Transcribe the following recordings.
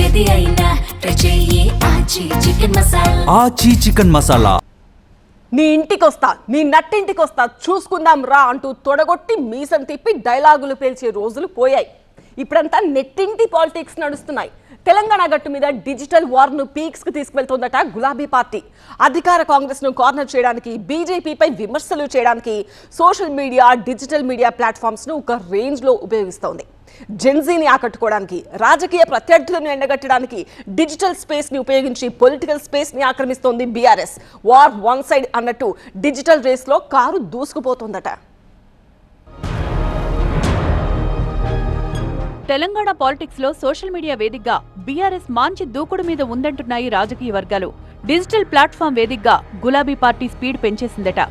ఏది అయినా ట్రై చెయ్యి ఆచి చికెన్ మసాలా. ఆచి చికెన్ మసాలా. నీ ఇంటికొస్తా, నీ నట్టింటికొస్తా, చూసుకుందాం రా అంటూ తొడగొట్టి మీసం తిప్పి డైలాగులు పేల్చే రోజులు పోయాయి. ఇప్పుడంతా నెట్టింటి పాలిటిక్స్ నడుస్తున్నాయి. తెలంగాణ గట్టు మీద డిజిటల్ వార్ ను పీక్స్ కు తీసుకువెళ్తోందట గులాబీ పార్టీ. అధికార కాంగ్రెస్ ను కార్నర్ చేయడానికి, బీజేపీపై విమర్శలు చేయడానికి social media, digital media platforms ను ఒక రేంజ్ లో ఉపయోగిస్తోంది. జెన్జీని ఆకట్టుకోవడానికి, రాజకీయ ప్రత్యర్థులను ఎండగట్టడానికి డిజిటల్ స్పేస్ ని ఉపయోగించి పొలిటికల్ స్పేస్ ని ఆక్రమిస్తోంది బీఆర్ఎస్. వార్ వన్ సైడ్ అన్నట్టు డిజిటల్ రేస్ లో కారు దూసుకుపోతోందట. తెలంగాణ పాలిటిక్స్ లో సోషల్ మీడియా వేదికగా బీఆర్ఎస్ మాంచి దూకుడు మీద ఉందంటున్నాయి రాజకీయ వర్గాలు. డిజిటల్ ప్లాట్ఫామ్ వేదికగా గులాబీ పార్టీ స్పీడ్ పెంచేసిందట.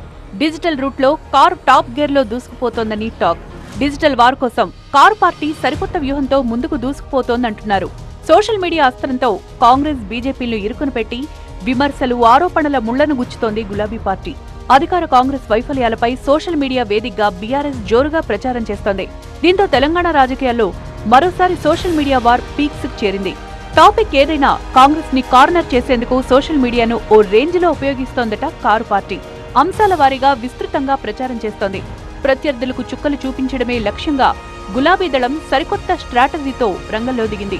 డిజిటల్ రూట్ లో కారు టాప్ గేర్ లో దూసుకుపోతోందని టాక్. డిజిటల్ వార్ కోసం కారు పార్టీ సరికొత్త వ్యూహంతో ముందుకు దూసుకుపోతోందంటున్నారు. సోషల్ మీడియా అస్త్రంతో కాంగ్రెస్, బీజేపీలను ఇరుకును పెట్టి విమర్శలు, ఆరోపణల ముళ్లను గుచ్చుతోంది గులాబీ పార్టీ. అధికార కాంగ్రెస్ వైఫల్యాలపై సోషల్ మీడియా వేదికగా బీఆర్ఎస్ జోరుగా ప్రచారం చేస్తోంది. దీంతో తెలంగాణ రాజకీయాల్లో మరోసారి సోషల్ మీడియా వార్ పీక్స్ కు చేరింది. టాపిక్ ఏదైనా కాంగ్రెస్ ని కార్నర్ చేసేందుకు సోషల్ మీడియాను ఓ రేంజ్ లో ఉపయోగిస్తోందట కారు పార్టీ. అంశాల వారీగా విస్తృతంగా ప్రచారం చేస్తోంది. ప్రత్యర్థులకు చుక్కలు చూపించడమే లక్ష్యంగా గులాబీ దళం సరికొత్త స్ట్రాటజీతో రంగంలో దిగింది.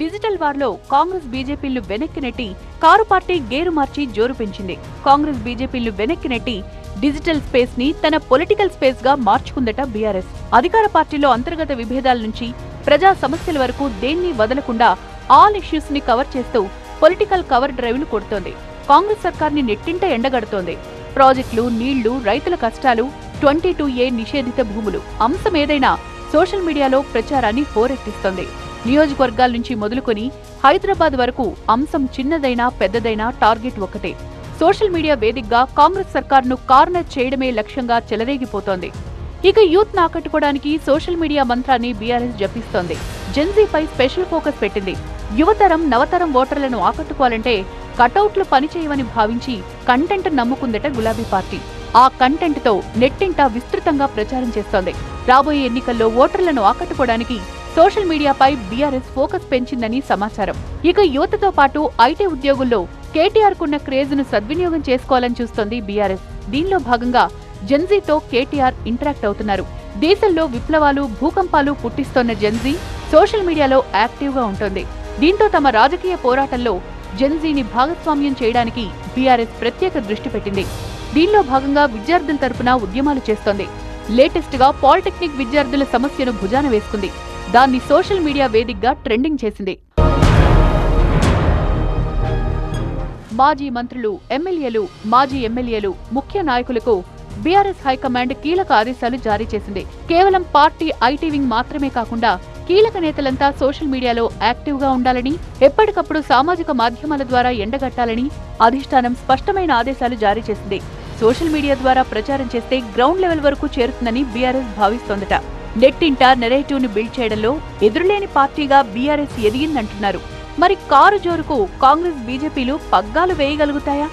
డిజిటల్ వార్లో కాంగ్రెస్, బీజేపీలను వెనక్కి నెట్టి కారు పార్టీ గేరు మార్చి జోరు పెంచింది. కాంగ్రెస్, బీజేపీలను వెనక్కి నెట్టి డిజిటల్ స్పేస్ ని తన పొలిటికల్ స్పేస్ గా మార్చుకుందట బీఆర్ఎస్. అధికార పార్టీలో అంతర్గత విభేదాల నుంచి ప్రజా సమస్యల వరకు దేన్ని వదలకుండా ఆల్ ఇష్యూస్ ని కవర్ చేస్తూ పొలిటికల్ కవర్ డ్రైవ్లు కొడుతోంది. కాంగ్రెస్ సర్కార్ని నెట్టింట ఎండగడుతోంది. ప్రాజెక్టులు, నీళ్లు, రైతుల కష్టాలు, 22A నిషేధిత భూములు అంశం ఏదైనా సోషల్ మీడియాలో ప్రచారాన్ని హోరెత్తిస్తోంది. నియోజకవర్గాల నుంచి మొదలుకొని హైదరాబాద్ వరకు అంశం చిన్నదైనా పెద్దదైనా టార్గెట్ ఒకటే. సోషల్ మీడియా వేదికగా కాంగ్రెస్ సర్కార్ను కార్నర్ చేయడమే లక్ష్యంగా చెలరేగిపోతోంది. ఇక యూత్ ఆకట్టుకోవడానికి సోషల్ మీడియా మంత్రాన్ని బీఆర్ఎస్ జపిస్తోంది. జెన్జీపై స్పెషల్ ఫోకస్ పెట్టింది. యువతరం, నవతరం ఓటర్లను ఆకట్టుకోవాలంటే కటౌట్లు పనిచేయవని భావించి కంటెంట్ నమ్ముకుందట గులాబీ పార్టీ. ఆ కంటెంట్ తో నెట్టింట విస్తృతంగా ప్రచారం చేస్తోంది. రాబోయే ఎన్నికల్లో ఓటర్లను ఆకట్టుకోవడానికి సోషల్ మీడియాపై బీఆర్ఎస్ ఫోకస్ పెంచిందని సమాచారం. ఇక యువతతో పాటు ఐటీ ఉద్యోగుల్లో కేటీఆర్ కున్న క్రేజ్ ను సద్వినియోగం చేసుకోవాలని చూస్తోంది బీఆర్ఎస్. దీనిలో భాగంగా జెన్జీతో కేటీఆర్ ఇంటరాక్ట్ అవుతున్నారు. దేశంలో విప్లవాలు, భూకంపాలు పుట్టిస్తోన్న జెన్జీ సోషల్ మీడియాలో యాక్టివ్ గా ఉంటుంది. దీంతో తమ రాజకీయ పోరాటంలో జెన్జీని భాగస్వామ్యం చేయడానికి బీఆర్ఎస్ ప్రత్యేక దృష్టి పెట్టింది. దీనిలో భాగంగా విద్యార్థుల తరపున ఉద్యమాలు చేస్తోంది. లేటెస్ట్ గా పాలిటెక్నిక్ విద్యార్థుల సమస్యను భుజాన వేసుకుంది. దాన్ని సోషల్ మీడియా వేదికగా ట్రెండింగ్ చేసింది. మాజీ మంత్రులు, ఎమ్మెల్యేలు, మాజీ ఎమ్మెల్యేలు, ముఖ్య నాయకులకు బీఆర్ఎస్ హైకమాండ్ కీలక ఆదేశాలు జారీ చేసింది. కేవలం పార్టీ ఐటీ వింగ్ మాత్రమే కాకుండా కీలక నేతలంతా సోషల్ మీడియాలో యాక్టివ్ గా ఉండాలని, ఎప్పటికప్పుడు సామాజిక మాధ్యమాల ద్వారా ఎండగట్టాలని అధిష్టానం స్పష్టమైన ఆదేశాలు జారీ చేసింది. సోషల్ మీడియా ద్వారా ప్రచారం చేస్తే గ్రౌండ్ లెవెల్ వరకు చేరుతుందని బీఆర్ఎస్ భావిస్తోందట. నెట్టింట నెరేటివ్ ని బిల్డ్ చేయడంలో ఎదురులేని పార్టీగా బీఆర్ఎస్ ఎదిగిందంటున్నారు. మరి కారు జోరుకు కాంగ్రెస్, బీజేపీలు పగ్గాలు వేయగలుగుతాయా?